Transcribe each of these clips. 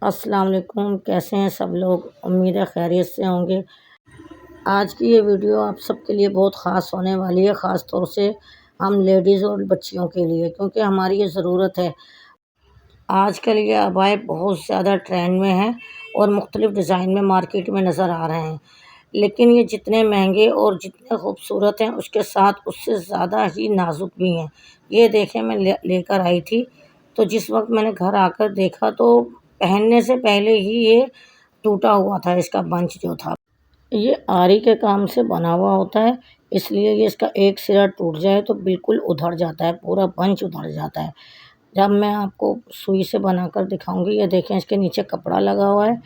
अस्सलाम वालेकुम। कैसे हैं सब लोग? उम्मीद है खैरियत से होंगे। आज की ये वीडियो आप सबके लिए बहुत ख़ास होने वाली है, ख़ास तौर से हम लेडीज़ और बच्चियों के लिए, क्योंकि हमारी ये ज़रूरत है। आजकल ये अबाए बहुत ज़्यादा ट्रेंड में हैं और मुख्तलिफ़ डिज़ाइन में मार्केट में नज़र आ रहे हैं। लेकिन ये जितने महंगे और जितने खूबसूरत हैं, उसके साथ उससे ज़्यादा ही नाज़ुक भी हैं। ये देखें, मैं लेकर आई थी, तो जिस वक़्त मैंने घर आकर देखा तो पहनने से पहले ही ये टूटा हुआ था, इसका बंच जो था। ये आरी के काम से बना हुआ होता है, इसलिए ये इसका एक सिरा टूट जाए तो बिल्कुल उधड़ जाता है, पूरा बंच उधड़ जाता है। जब मैं आपको सुई से बनाकर दिखाऊँगी, ये देखें इसके नीचे कपड़ा लगा हुआ है।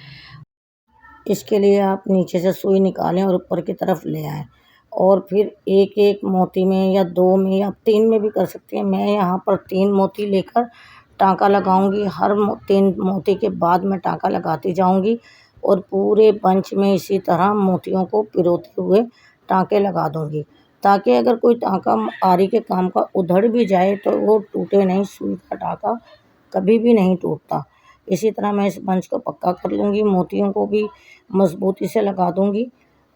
इसके लिए आप नीचे से सुई निकालें और ऊपर की तरफ ले आएँ और फिर एक-एक मोती में या 2 में या 3 में भी कर सकती हैं। मैं यहाँ पर 3 मोती लेकर टाँका लगाऊँगी। हर 3 मोती के बाद मैं टाँका लगाती जाऊँगी और पूरे बंच में इसी तरह मोतियों को पिरोते हुए टाँके लगा दूँगी, ताकि अगर कोई टाँका आरी के काम का उधड़ भी जाए तो वो टूटे नहीं। सुई का टाँका कभी भी नहीं टूटता। इसी तरह मैं इस बंच को पक्का कर लूँगी, मोतियों को भी मज़बूती से लगा दूँगी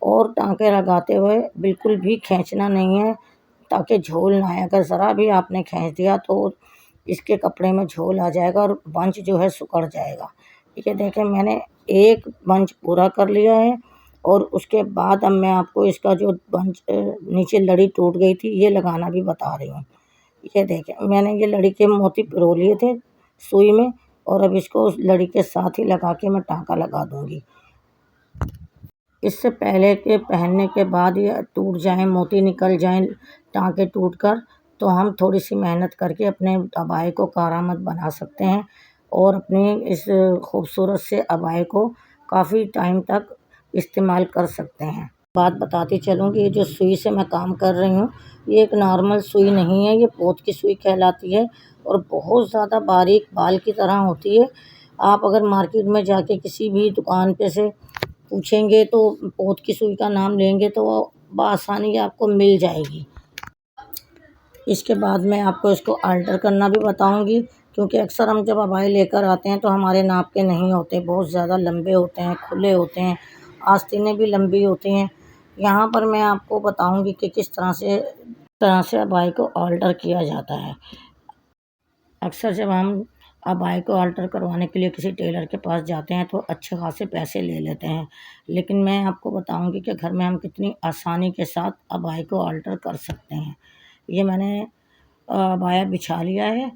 और टाँके लगाते हुए बिल्कुल भी खींचना नहीं है, ताकि झोल ना आए। अगर ज़रा भी आपने खींच दिया तो इसके कपड़े में झोल आ जाएगा और बंच जो है सिकुड़ जाएगा। ये देखें, मैंने एक बंच पूरा कर लिया है और उसके बाद अब मैं आपको इसका जो बंच नीचे लड़ी टूट गई थी, ये लगाना भी बता रही हूँ। ये देखें, मैंने ये लड़ी के मोती पिरो लिए थे सुई में और अब इसको उस लड़ी के साथ ही लगा के मैं टाँका लगा दूँगी। इससे पहले कि पहनने के बाद ये टूट जाएँ, मोती निकल जाएँ टाँके टूटकर, तो हम थोड़ी-सी मेहनत करके अपने अबाए को कारआमद बना सकते हैं और अपनी इस खूबसूरत से अबाए को काफ़ी टाइम तक इस्तेमाल कर सकते हैं। बात बताती चलूँ कि ये जो सुई से मैं काम कर रही हूँ, ये एक नॉर्मल सुई नहीं है, ये पोत की सुई कहलाती है और बहुत ज़्यादा बारीक बाल की तरह होती है। आप अगर मार्केट में जाके किसी भी दुकान पे से पूछेंगे तो पोत की सुई का नाम लेंगे तो वो बआसानी आपको मिल जाएगी। इसके बाद मैं आपको इसको अल्टर करना भी बताऊँगी, क्योंकि अक्सर हम जब अबाए लेकर आते हैं तो हमारे नाप के नहीं होते, बहुत ज़्यादा लंबे होते हैं, खुले होते हैं, आस्तीनें भी लंबी होती हैं। यहाँ पर मैं आपको बताऊँगी कि किस तरह से अबाए को अल्टर किया जाता है। अक्सर जब हम अबाए को अल्टर करवाने के लिए किसी टेलर के पास जाते हैं तो अच्छे खासे पैसे ले लेते हैं, लेकिन मैं आपको बताऊँगी कि घर में हम कितनी आसानी के साथ अबाए को अल्टर कर सकते हैं। ये मैंने अबाया बिछा लिया है।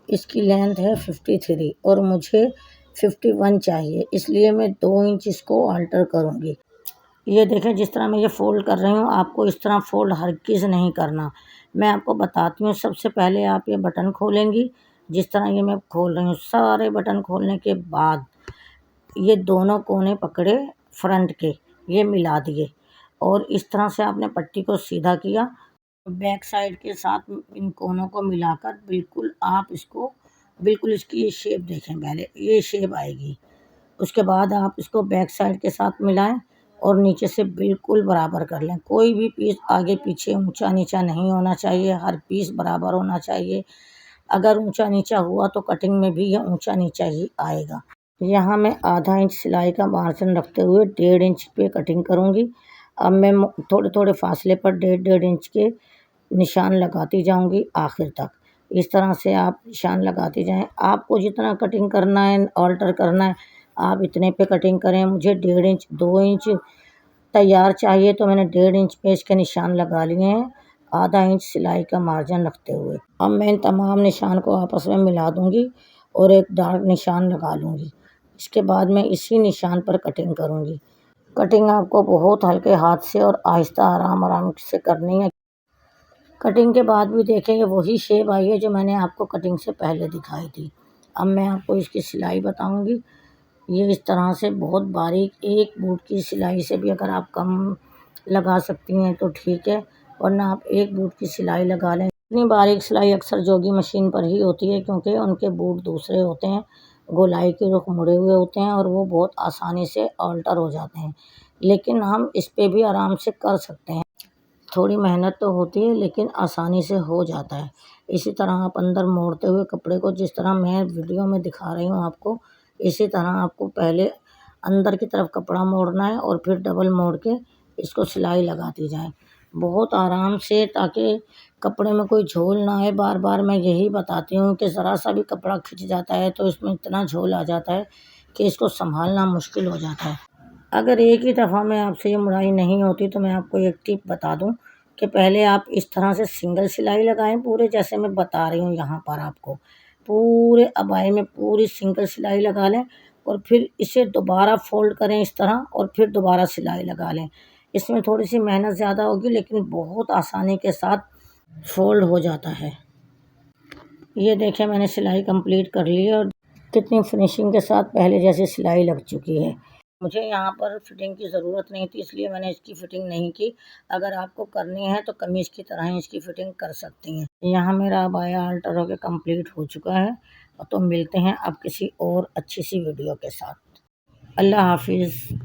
इसकी लेंथ है 53 और मुझे 51 चाहिए, इसलिए मैं 2 इंच इसको अल्टर करूँगी। ये देखें, जिस तरह मैं ये फ़ोल्ड कर रही हूँ, आपको इस तरह फ़ोल्ड हरगिज़ नहीं करना। मैं आपको बताती हूँ, सबसे पहले आप ये बटन खोलेंगी, जिस तरह ये मैं खोल रही हूँ। सारे बटन खोलने के बाद ये दोनों कोने पकड़े फ्रंट के, ये मिला दिए और इस तरह से आपने पट्टी को सीधा किया। बैक साइड के साथ इन कोनों को मिलाकर बिल्कुल इसकी ये शेप देखें, पहले ये शेप आएगी। उसके बाद आप इसको बैक साइड के साथ मिलाएं और नीचे से बिल्कुल बराबर कर लें। कोई भी पीस आगे पीछे ऊंचा नीचा नहीं होना चाहिए, हर पीस बराबर होना चाहिए। अगर ऊंचा नीचा हुआ तो कटिंग में भी यह ऊंचा नीचा ही आएगा। यहाँ मैं आधा इंच सिलाई का मार्जिन रखते हुए 1.5 इंच पे कटिंग करूँगी। अब मैं थोड़े थोड़े फासले पर 1.5 इंच के निशान लगाती जाऊँगी आखिर तक। इस तरह से आप निशान लगाते जाएँ। आपको जितना कटिंग करना है, ऑल्टर करना है, आप इतने पे कटिंग करें। मुझे 1.5 इंच 2 इंच तैयार चाहिए, तो मैंने 1.5 इंच पे इसके निशान लगा लिए हैं, आधा इंच सिलाई का मार्जिन रखते हुए। अब मैं इन तमाम निशान को आपस में मिला दूँगी और एक डार्क निशान लगा लूँगी। इसके बाद मैं इसी निशान पर कटिंग करूँगी। कटिंग आपको बहुत हल्के हाथ से और आहिस्ता आराम से करनी है। कटिंग के बाद भी देखें, ये वही शेप आई है जो मैंने आपको कटिंग से पहले दिखाई थी। अब मैं आपको इसकी सिलाई बताऊँगी। ये इस तरह से बहुत बारीक, एक बूट की सिलाई से भी अगर आप कम लगा सकती हैं तो ठीक है, वरना आप एक बूट की सिलाई लगा लें। इतनी बारीक सिलाई अक्सर जोगी मशीन पर ही होती है, क्योंकि उनके बूट दूसरे होते हैं, गोलाई के रुख मुड़े हुए होते हैं और वो बहुत आसानी से अल्टर हो जाते हैं। लेकिन हम इस पे भी आराम से कर सकते हैं। थोड़ी मेहनत तो होती है, लेकिन आसानी से हो जाता है। इसी तरह आप अंदर मोड़ते हुए कपड़े को, जिस तरह मैं वीडियो में दिखा रही हूँ आपको, इसी तरह आपको पहले अंदर की तरफ कपड़ा मोड़ना है और फिर डबल मोड़ के इसको सिलाई लगाती जाए बहुत आराम से, ताकि कपड़े में कोई झोल ना आए। बार बार मैं यही बताती हूँ कि ज़रा सा भी कपड़ा खिंच जाता है तो इसमें इतना झोल आ जाता है कि इसको संभालना मुश्किल हो जाता है। अगर एक ही दफ़ा में आपसे ये मुड़ाई नहीं होती तो मैं आपको एक टिप बता दूं कि पहले आप इस तरह से सिंगल सिलाई लगाएं, पूरे जैसे मैं बता रही हूँ यहाँ पर आपको, पूरे अबाए में पूरी सिंगल सिलाई लगा लें और फिर इसे दोबारा फोल्ड करें इस तरह और फिर दोबारा सिलाई लगा लें। इसमें थोड़ी सी मेहनत ज़्यादा होगी लेकिन बहुत आसानी के साथ फोल्ड हो जाता है। ये देखिए मैंने सिलाई कंप्लीट कर ली है और कितनी फिनिशिंग के साथ पहले जैसे सिलाई लग चुकी है। मुझे यहाँ पर फिटिंग की ज़रूरत नहीं थी इसलिए मैंने इसकी फ़िटिंग नहीं की। अगर आपको करनी है तो कमीज़ की तरह ही इसकी फ़िटिंग कर सकती हैं। यहाँ मेरा अबाया अल्टर होकर कंप्लीट हो चुका है। तो मिलते हैं अब किसी और अच्छी सी वीडियो के साथ। अल्लाह हाफिज़।